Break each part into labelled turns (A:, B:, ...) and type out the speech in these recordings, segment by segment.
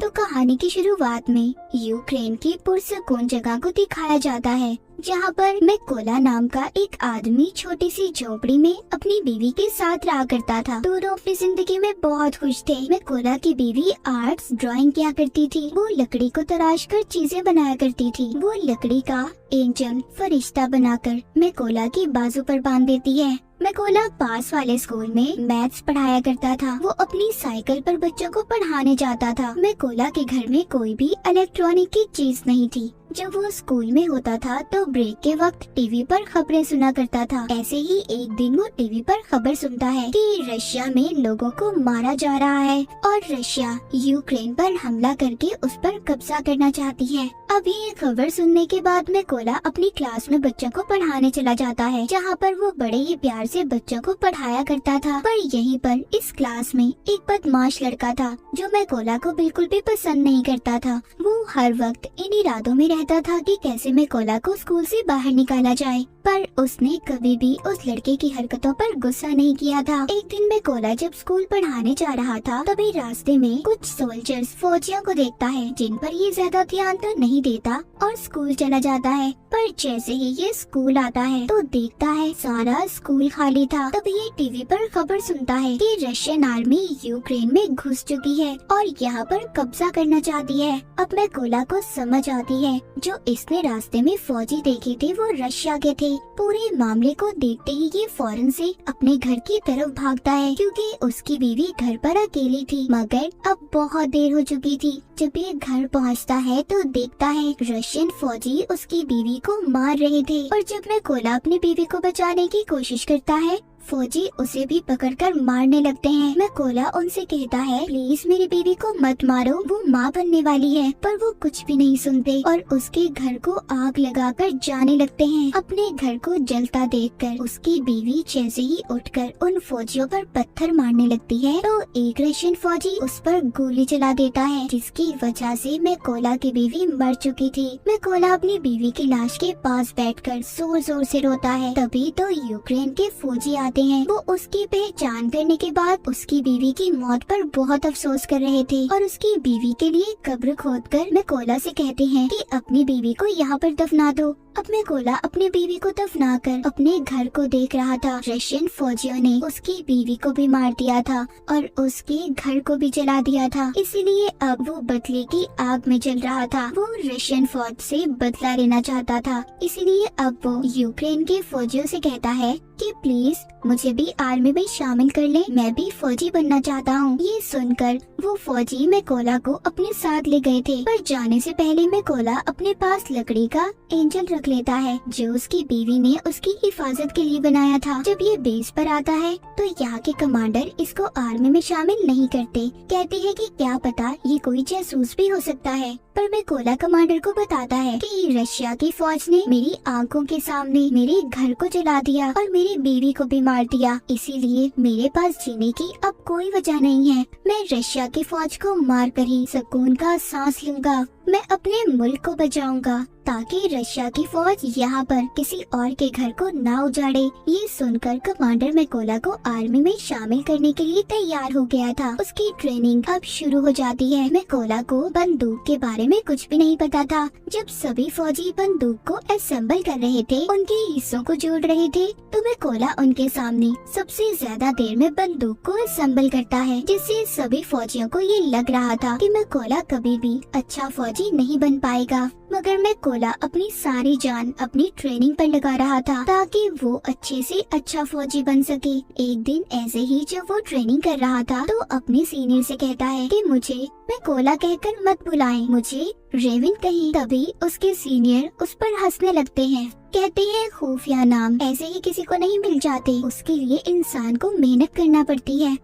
A: तो कहानी की शुरुआत में यूक्रेन की पुरसकून जगह को दिखाया जाता है, जहाँ पर मैकोला नाम का एक आदमी छोटी सी झोपड़ी में अपनी बीवी के साथ रहा करता था। दोनों अपनी जिंदगी में बहुत खुश थे। मैकोला की बीवी आर्ट्स ड्राइंग किया करती थी। वो लकड़ी को तराश कर चीजें बनाया करती थी। वो लकड़ी का एंजल फरिश्ता बनाकर मैकोला की बाजू पर बांध देती है। मैकोला पास वाले स्कूल में मैथ्स पढ़ाया करता था। वो अपनी साइकिल पर बच्चों को पढ़ाने जाता था। मैकोला के घर में कोई भी इलेक्ट्रॉनिक की चीज नहीं थी। जब वो स्कूल में होता था तो ब्रेक के वक्त टीवी पर खबरें सुना करता था। ऐसे ही एक दिन वो टीवी पर खबर सुनता है कि रशिया में लोगों को मारा जा रहा है और रशिया यूक्रेन पर हमला करके उस पर कब्जा करना चाहती है। अब ये खबर सुनने के बाद मैकोला अपनी क्लास में बच्चों को पढ़ाने चला जाता है, जहाँ पर वो बड़े ही प्यार से बच्चों को पढ़ाया करता था। पर यहीं पर इस क्लास में एक बदमाश लड़का था जो मैकोला को बिल्कुल भी पसंद नहीं करता था। वो हर वक्त इन इरादों में रहता था कि कैसे मैकोला को स्कूल से बाहर निकाला जाए, पर उसने कभी भी उस लड़के की हरकतों पर गुस्सा नहीं किया था। एक दिन मैकोला जब स्कूल पढ़ाने जा रहा था, तभी रास्ते में कुछ सोल्जर्स फौजियों को देखता है, जिन पर ये ज्यादा ध्यान तो नहीं देता और स्कूल चला जाता है। पर जैसे ही ये स्कूल आता है तो देखता है सारा स्कूल खाली था। तब ये टीवी पर खबर सुनता है कि रशियन आर्मी यूक्रेन में घुस चुकी है और यहाँ पर कब्जा करना चाहती है। अब मैकोला को समझ आती है जो इसने रास्ते में फौजी देखे थे वो रशिया के थे। पूरे मामले को देखते ही ये फौरन से अपने घर की तरफ भागता है, क्योंकि उसकी बीवी घर पर अकेली थी। मगर अब बहुत देर हो चुकी थी। जब ये घर पहुंचता है तो देखता है रशियन फौजी उसकी बीवी को मार रहे थे। और जब मैकोला अपनी बीवी को बचाने की कोशिश करता है, फौजी उसे भी पकड़कर मारने लगते हैं। मैकोला उनसे कहता है, प्लीज मेरी बीवी को मत मारो, वो माँ बनने वाली है। पर वो कुछ भी नहीं सुनते और उसके घर को आग लगाकर जाने लगते हैं। अपने घर को जलता देखकर उसकी बीवी जैसे ही उठकर उन फौजियों पर पत्थर मारने लगती है तो एक रशियन फौजी उस पर गोली चला देता है, जिसकी वजह से मैकोला की बीवी मर चुकी थी। मैकोला अपनी बीवी की लाश के पास बैठकर जोर जोर से रोता है। तभी तो यूक्रेन के फौजी आते हैं। वो उसकी पहचान करने के बाद उसकी बीवी की मौत पर बहुत अफसोस कर रहे थे और उसकी बीवी के लिए कब्र खोदकर मैकोला से कहते हैं कि अपनी बीवी को यहाँ पर दफना दो। अब मैकोला अपनी बीवी को दफनाकर अपने घर को देख रहा था। रशियन फौजियों ने उसकी बीवी को भी मार दिया था और उसके घर को भी जला दिया था, इसीलिए अब वो बदले की आग में जल रहा था। वो रशियन फौज से बदला लेना चाहता था, इसीलिए अब वो यूक्रेन के फौजियों से कहता है कि प्लीज मुझे भी आर्मी में शामिल कर ले, मैं भी फौजी बनना चाहता हूँ। ये सुनकर वो फौजी मैकोला को अपने साथ ले गए थे, पर जाने से पहले मैकोला अपने पास लकड़ी का एंजल रख लेता है जो उसकी बीवी ने उसकी हिफाजत के लिए बनाया था। जब ये बेस पर आता है तो यहाँ के कमांडर इसको आर्मी में शामिल नहीं करते, कहते हैं कि क्या पता ये कोई जासूस भी हो सकता है। पर मैकोला कमांडर को बताता है कि रशिया की फौज ने मेरी आंखों के सामने मेरे घर को जला दिया और मेरी बीवी को भी मार दिया, इसीलिए मेरे पास जीने की अब कोई वजह नहीं है। मैं रशिया की फौज को मार कर ही सुकून का सांस लूंगा। मैं अपने मुल्क को बचाऊंगा ताकि रशिया की फौज यहाँ पर किसी और के घर को ना उजाड़े। ये सुनकर कमांडर मैकोला को आर्मी में शामिल करने के लिए तैयार हो गया था। उसकी ट्रेनिंग अब शुरू हो जाती है। मैकोला को बंदूक के बारे में कुछ भी नहीं पता था। जब सभी फौजी बंदूक को असेंबल कर रहे थे, उनके हिस्सों को जोड़ रहे थे, तो मैकोला उनके सामने सबसे ज्यादा देर में बंदूक को असेंबल करता है, जिससे सभी फौजियों को ये लग रहा था कि मैकोला कभी भी अच्छा फौजी नहीं बन पाएगा। मगर मैकोला अपनी सारी जान अपनी ट्रेनिंग पर लगा रहा था ताकि वो अच्छे से अच्छा फौजी बन सके। एक दिन ऐसे ही जब वो ट्रेनिंग कर रहा था तो अपने सीनियर से कहता है कि मुझे मैकोला कहकर मत बुलाएं, मुझे रेविन कहीं। तभी उसके सीनियर उस पर हंसने लगते हैं, कहते हैं खुफिया नाम ऐसे ही किसी को नहीं मिल जाते, उसके लिए इंसान को मेहनत करना पड़ती है।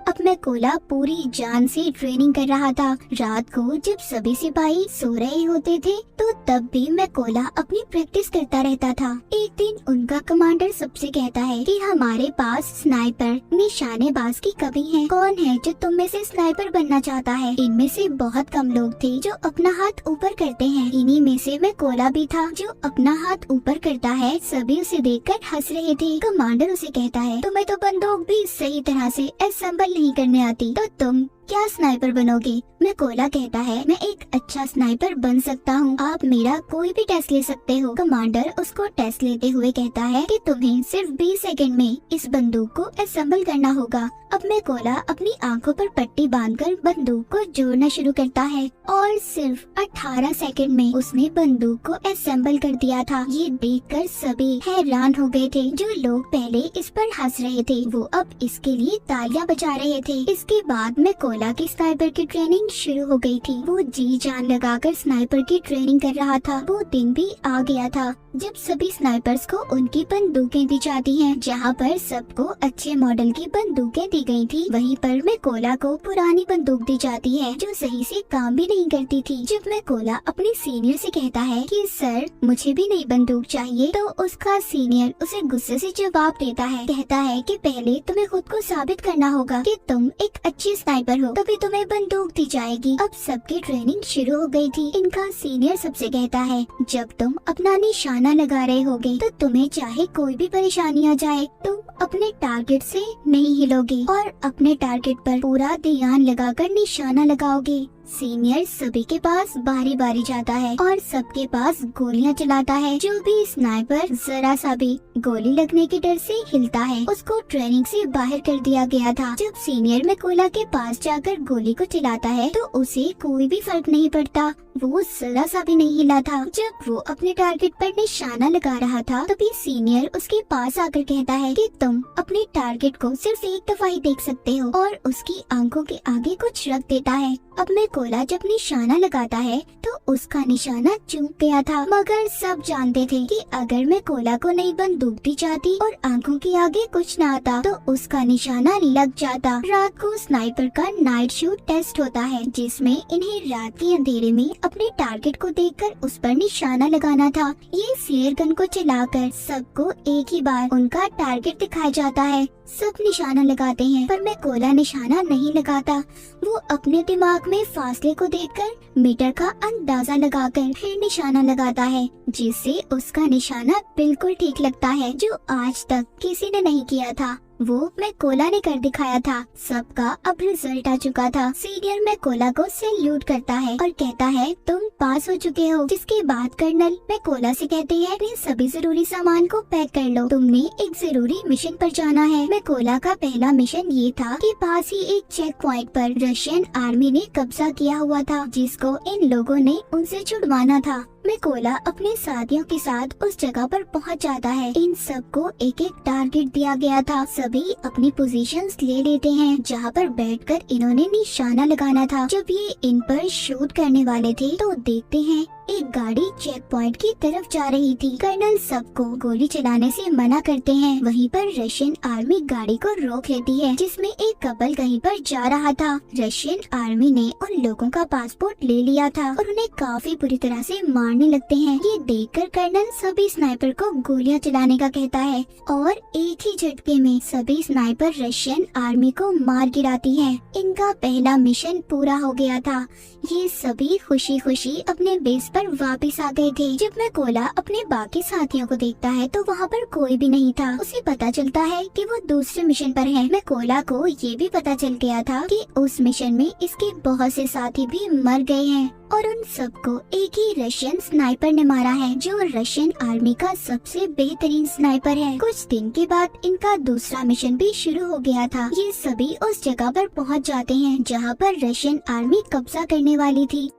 A: अब मैकोला पूरी जान से ट्रेनिंग कर रहा था। रात को जब सभी सिपाही सो रहे होते थे तो तब भी मैकोला अपनी प्रैक्टिस करता रहता था। एक दिन उनका कमांडर सबसे कहता है कि हमारे पास स्नाइपर निशानेबाज की कमी है। कौन है जो तुम में से स्नाइपर बनना चाहता है? इनमें से बहुत कम लोग थे जो अपना हाथ ऊपर करते हैं। इन्हीं में से मैकोला भी था जो अपना हाथ ऊपर करता है। सभी उसे देखकर हंस रहे थे। कमांडर उसे कहता है तुम्हें तो बंदूक भी सही तरह से असेंबल नहीं करने आती, तो तुम क्या स्नाइपर बनोगे? मैकोला कहता है मैं एक अच्छा स्नाइपर बन सकता हूँ, आप मेरा कोई भी टेस्ट ले सकते हो। कमांडर उसको टेस्ट लेते हुए कहता है कि तुम्हें सिर्फ 20 सेकंड में इस बंदूक को असेंबल करना होगा। अब मैकोला अपनी आंखों पर पट्टी बांधकर बंदूक को जोड़ना शुरू करता है और सिर्फ 18 सेकंड में उसने बंदूक को असेंबल कर दिया था। ये देखकर सभी हैरान हो गए थे। जो लोग पहले इस पर हंस रहे थे वो अब इसके लिए तालियां बजा रहे थे। इसके बाद मैकोला की स्नाइपर की ट्रेनिंग शुरू हो गई थी। वो जी जान लगाकर स्नाइपर की ट्रेनिंग कर रहा था। वो दिन भी आ गया था जब सभी स्नाइपर्स को उनकी बंदूकें दी जाती हैं। जहाँ पर सबको अच्छे मॉडल की बंदूकें दी गई थी, वहीं पर मैकोला को पुरानी बंदूक दी जाती है जो सही से काम भी नहीं करती थी। जब मैकोला अपने सीनियर से कहता है कि सर मुझे भी नई बंदूक चाहिए, तो उसका सीनियर उसे गुस्से से जवाब देता है। कहता है कि पहले तुम्हें खुद को साबित करना होगा कि तुम एक अच्छी स्नाइपर हो, तभी तुम्हें बंदूक दी जाएगी। अब सबकी ट्रेनिंग शुरू हो गई थी। इनका सीनियर सबसे कहता है जब तुम अपना निशाना लगा रहे होगे तो तुम्हें चाहे कोई भी परेशानी आ जाए, तुम अपने टारगेट से नहीं हिलोगे और अपने टारगेट पर पूरा ध्यान लगाकर निशाना लगाओगे। सीनियर सभी के पास बारी बारी जाता है और सबके पास गोलियां चलाता है। जो भी स्नाइपर जरा सा भी गोली लगने के डर से हिलता है उसको ट्रेनिंग से बाहर कर दिया गया था। जब सीनियर मैकोला के पास जाकर गोली को चलाता है तो उसे कोई भी फर्क नहीं पड़ता, वो जरा सा भी नहीं हिला था। जब वो अपने टारगेट पर निशाना लगा रहा था तभी सीनियर उसके पास आकर कहता है कि तुम अपने टारगेट को सिर्फ एक दफा ही देख सकते हो और उसकी आंखों के आगे कुछ रख देता है। अब मैकोला जब निशाना लगाता है तो उसका निशाना चूक गया था, मगर सब जानते थे कि अगर मैकोला को नई बंदूक दी जाती और आंखों के आगे कुछ न आता तो उसका निशाना लग जाता। रात को स्नाइपर का नाइट शूट टेस्ट होता है जिसमें इन्हें रात के अंधेरे में अपने टारगेट को देखकर उस पर निशाना लगाना था। ये फ्लेयर गन को चलाकर सबको एक ही बार उनका टारगेट दिखाया जाता है। सब निशाना लगाते हैं पर मैकोला निशाना नहीं लगाता। वो अपने दिमाग में फासले को देखकर मीटर का अंदाजा लगाकर फिर निशाना लगाता है जिससे उसका निशाना बिल्कुल ठीक लगता है, जो आज तक किसी ने नहीं किया था। वो मैकोला ने कर दिखाया था। सबका अब रिजल्ट आ चुका था। सीनियर मैकोला को सैल्यूट करता है और कहता है तुम पास हो चुके हो। जिसके बाद कर्नल मैकोला से कहते हैं अपने सभी जरूरी सामान को पैक कर लो, तुमने एक जरूरी मिशन पर जाना है। मैकोला का पहला मिशन ये था कि पास ही एक चेक पॉइंट पर रशियन आर्मी ने कब्जा किया हुआ था जिसको इन लोगों ने उनसे छुड़वाना था। मैकोला अपने साथियों के साथ उस जगह पर पहुंच जाता है। इन सबको एक एक टारगेट दिया गया था। सभी अपनी पोजीशंस ले लेते हैं जहां पर बैठकर इन्होंने निशाना लगाना था। जब ये इन पर शूट करने वाले थे तो देखते हैं एक गाड़ी चेक पॉइंट की तरफ जा रही थी। कर्नल सबको गोली चलाने से मना करते हैं। वहीं पर रशियन आर्मी गाड़ी को रोक लेती है जिसमें एक कपल कहीं पर जा रहा था। रशियन आर्मी ने उन लोगों का पासपोर्ट ले लिया था और उन्हें काफी बुरी तरह से मारने लगते हैं। ये देखकर कर्नल सभी स्नाइपर को गोलियां चलाने का कहता है और एक ही झटके में सभी स्नाइपर रशियन आर्मी को मार गिराती है। इनका पहला मिशन पूरा हो गया था। ये सभी खुशी खुशी अपने बेस पर वापस आ गए थे। जब मैकोला अपने बाकी साथियों को देखता है तो वहाँ पर कोई भी नहीं था। उसे पता चलता है कि वो दूसरे मिशन पर है। मैकोला को ये भी पता चल गया था कि उस मिशन में इसके बहुत से साथी भी मर गए हैं और उन सबको एक ही रशियन स्नाइपर ने मारा है जो रशियन आर्मी का सबसे बेहतरीन स्नाइपर है। कुछ दिन के बाद इनका दूसरा मिशन भी शुरू हो गया था। ये सभी उस जगह पर पहुंच जाते हैं जहां पर रशियन आर्मी कब्जा करने वाली थी।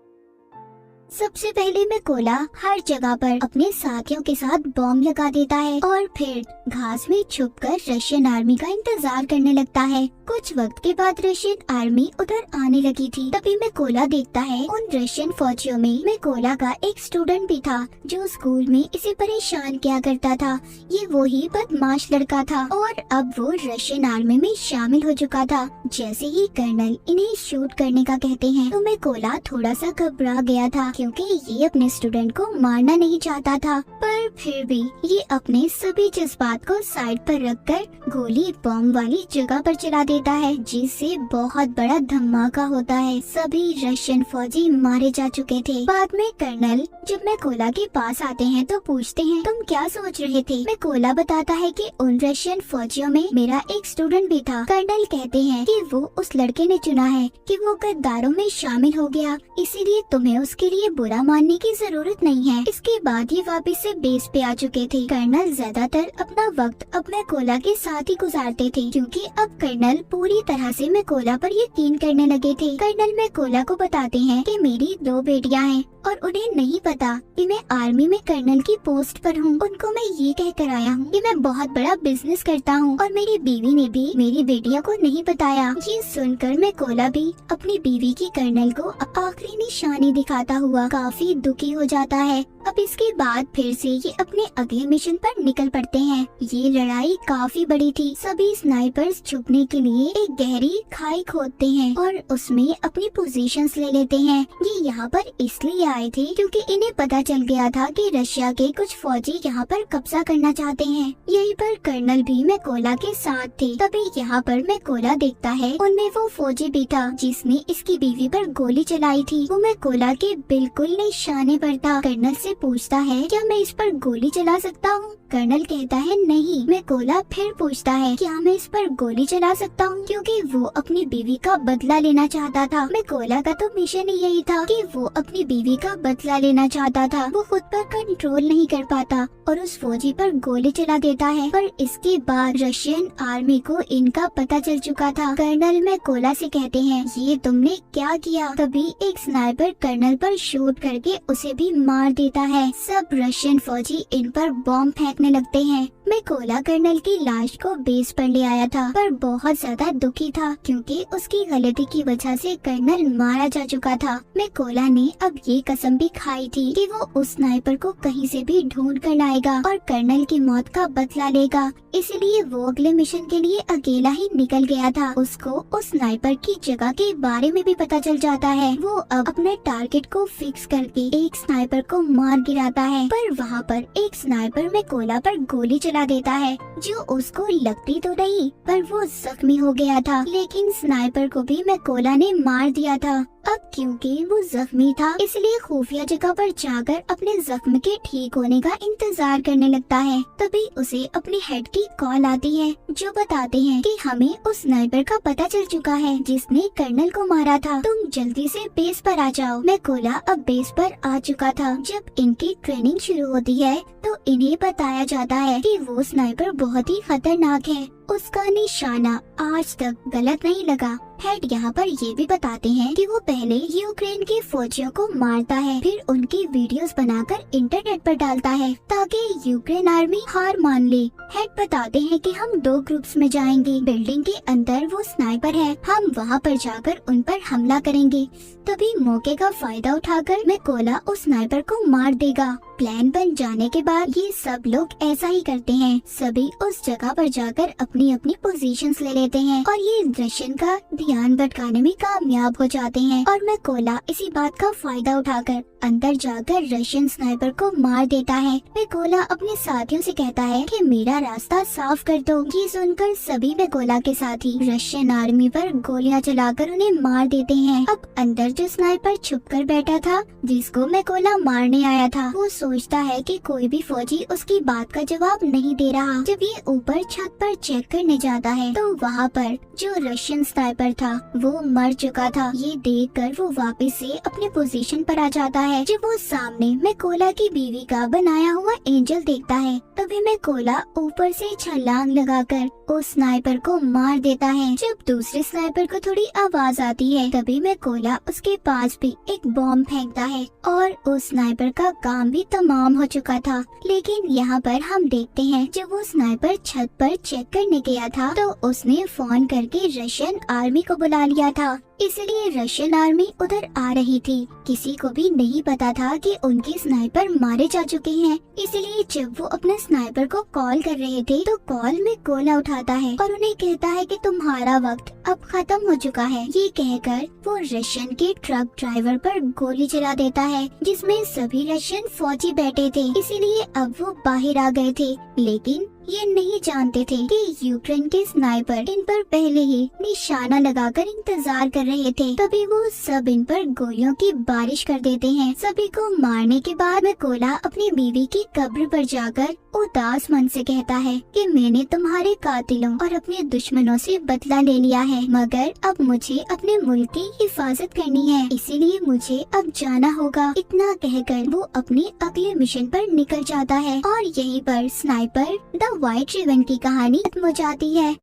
A: सबसे पहले मैकोला हर जगह पर अपने साथियों के साथ बॉम्ब लगा देता है और फिर घास में छुपकर रशियन आर्मी का इंतजार करने लगता है। कुछ वक्त के बाद रशियन आर्मी उधर आने लगी थी। तभी मैकोला देखता है उन रशियन फौजियों में मैकोला का एक स्टूडेंट भी था जो स्कूल में इसे परेशान किया करता था। ये वही बदमाश लड़का था और अब वो रशियन आर्मी में शामिल हो चुका था। जैसे ही कर्नल इन्हें शूट करने का कहते हैं तो मैकोला थोड़ा सा घबरा गया था क्योंकि ये अपने स्टूडेंट को मारना नहीं चाहता था, पर फिर भी ये अपने सभी जज्बात को साइड पर रखकर गोली बॉम्ब वाली जगह पर चला देता है जिससे बहुत बड़ा धमाका होता है। सभी रशियन फौजी मारे जा चुके थे। बाद में कर्नल जब मैकोला के पास आते हैं तो पूछते हैं तुम क्या सोच रहे थे। मैकोला बताता है कि उन रशियन फौजियों में मेरा एक स्टूडेंट भी था। कर्नल कहते हैं कि वो उस लड़के ने चुना है कि वो गद्दारों में शामिल हो गया, इसीलिए तुम्हें उसके लिए बुरा मानने की जरूरत नहीं है। इसके बाद ये वापस से बेस पे आ चुके थे। कर्नल ज्यादातर अपना वक्त अब मैकोला के साथ ही गुजारते थे, क्योंकि अब कर्नल पूरी तरह से मैकोला पर यकीन करने लगे थे। कर्नल मैकोला को बताते हैं कि मेरी 2 बेटियां हैं और उन्हें नहीं पता कि मैं आर्मी में कर्नल की पोस्ट पर हूँ। उनको मैं ये कह कर आया हूँ कि मैं बहुत बड़ा बिजनेस करता हूँ और मेरी बीवी ने भी मेरी बेटियों को नहीं बताया। ये सुनकर मैकोला भी अपनी बीवी की कर्नल को आखिरी निशानी दिखाता हुआ काफी दुखी हो जाता है। अब इसके बाद फिर से ये अपने अगले मिशन पर निकल पड़ते हैं। ये लड़ाई काफी बड़ी थी। सभी स्नाइपर्स छुपने के लिए एक गहरी खाई खोदते हैं और उसमें अपनी पोजीशंस ले लेते हैं। ये यहाँ पर इसलिए आए थे क्योंकि इन्हें पता चल गया था कि रशिया के कुछ फौजी यहाँ पर कब्जा करना चाहते हैं। यहीं पर कर्नल भी मैकोला के साथ थे। तभी यहाँ पर मैकोला देखता है उनमें वो फौजी भी था जिसने इसकी बीवी पर गोली चलाई थी। वो मैकोला के बिल्कुल निशाने पर था। कर्नल से पूछता है क्या मैं इस पर गोली चला सकता हूँ। कर्नल कहता है नहीं। मैकोला फिर पूछता है क्या मैं इस पर गोली चला सकता हूँ, क्योंकि वो अपनी बीवी का बदला लेना चाहता था। मैकोला का तो मिशन ही यही था कि वो अपनी बीवी का बदला लेना चाहता था। वो खुद पर कंट्रोल नहीं कर पाता और उस फौजी पर गोली चला देता है। पर इसके बाद रशियन आर्मी को इनका पता चल चुका था। कर्नल मैकोला से कहते हैं ये तुमने क्या किया। तभी एक स्नाइपर कर्नल पर शूट करके उसे भी मार देता है। सब रशियन फौजी इन पर बॉम्ब फेंकने लगते हैं। मैकोला कर्नल की लाश को बेस पर ले आया था, पर बहुत ज्यादा दुखी था क्योंकि उसकी गलती की वजह से कर्नल मारा जा चुका था। मैकोला ने अब ये कसम भी खाई थी कि वो उस स्नाइपर को कहीं से भी ढूंढ कर लाएगा और कर्नल की मौत का बदला लेगा। इसलिए वो अगले मिशन के लिए अकेला ही निकल गया था। उसको उस स्नाइपर की जगह के बारे में भी पता चल जाता है। वो अब अपने टारगेट को फिक्स करके एक स्नाइपर को मार गिराता है, पर वहाँ पर एक स्नाइपर मैकोला पर गोली चला देता है जो उसको लगती तो नहीं, पर वो जख्मी हो गया था। लेकिन स्नाइपर को भी मैकोला ने मार दिया था। अब क्योंकि वो जख्मी था इसलिए खुफिया जगह पर जाकर अपने जख्म के ठीक होने का इंतजार करने लगता है। तभी उसे अपने हेड की कॉल आती है जो बताते हैं कि हमें उस स्नाइपर का पता चल चुका है जिसने कर्नल को मारा था। तुम जल्दी से बेस पर आ जाओ। मैकोला अब बेस पर आ चुका था। जब इनकी ट्रेनिंग शुरू होती है तो इन्हें बताया जाता है कि वो स्नाइपर बहुत ही खतरनाक है। उसका निशाना आज तक गलत नहीं लगा। हेड यहाँ पर ये भी बताते हैं कि वो पहले यूक्रेन के फौजियों को मारता है, फिर उनकी वीडियोस बनाकर इंटरनेट पर डालता है ताकि यूक्रेन आर्मी हार मान ले। हेड बताते हैं कि हम 2 ग्रुप्स में जाएंगे। बिल्डिंग के अंदर वो स्नाइपर है, हम वहाँ पर जाकर उन पर हमला करेंगे। तभी मौके का फायदा उठाकर मैकोला उस स्नाइपर को मार देगा। प्लान बन जाने के बाद ये सब लोग ऐसा ही करते हैं। सभी उस जगह पर जाकर अपनी अपनी पोजीशंस ले लेते हैं और ये रशियन का ध्यान भटकाने में कामयाब हो जाते हैं। और मैकोला इसी बात का फायदा उठाकर अंदर जाकर रशियन स्नाइपर को मार देता है। मैकोला अपने साथियों से कहता है कि मेरा रास्ता साफ कर दो। ये सुनकर सभी मैकोला के साथी रशियन आर्मी पर गोलियां चलाकर उन्हें मार देते हैं। अब अंदर जो स्नाइपर छुपकर बैठा था जिसको मैकोला मारने आया था, वो सोचता है कि कोई भी फौजी उसकी बात का जवाब नहीं दे रहा। जब ये ऊपर छत पर चेक करने जाता है तो वहाँ पर जो रशियन स्नाइपर था वो मर चुका था। ये देखकर वो वापस से अपने पोजीशन पर आ जाता है। जब वो सामने मैकोला की बीवी का बनाया हुआ एंजल देखता है तभी मैकोला ऊपर से छलांग लगाकर उस स्नाइपर को मार देता है। जब दूसरे स्नाइपर को थोड़ी आवाज आती है तभी मैकोला उसके पास भी एक बॉम्ब फेंकता है और उस स्नाइपर का काम भी तमाम हो चुका था। लेकिन यहाँ पर हम देखते हैं जब वो स्नाइपर छत पर चेक करने गया था तो उसने फोन करके रशियन आर्मी को बुला लिया था, इसलिए रशियन आर्मी उधर आ रही थी। किसी को भी नहीं पता था कि उनके स्नाइपर मारे जा चुके हैं। इसलिए जब वो अपने स्नाइपर को कॉल कर रहे थे तो कॉल में मैकोला उठाता है और उन्हें कहता है कि तुम्हारा वक्त अब खत्म हो चुका है। ये कहकर वो रशियन के ट्रक ड्राइवर पर गोली चला देता है जिसमें सभी रशियन फौजी बैठे थे, इसीलिए अब वो बाहर आ गए थे। लेकिन ये नहीं जानते थे कि यूक्रेन के स्नाइपर इन पर पहले ही निशाना लगाकर इंतजार कर रहे थे। तभी वो सब इन पर गोलियों की बारिश कर देते हैं। सभी को मारने के बाद मिकोला अपनी बीवी की कब्र पर जाकर उदास मन से कहता है कि मैंने तुम्हारे कातिलों और अपने दुश्मनों से बदला ले लिया है, मगर अब मुझे अपने मुल्क की हिफाजत करनी है, इसीलिए मुझे अब जाना होगा। इतना कहकर वो अपने अगले मिशन पर निकल जाता है और यहीं पर स्नाइपर द व्हाइट रिबन की कहानी खत्म हो जाती है।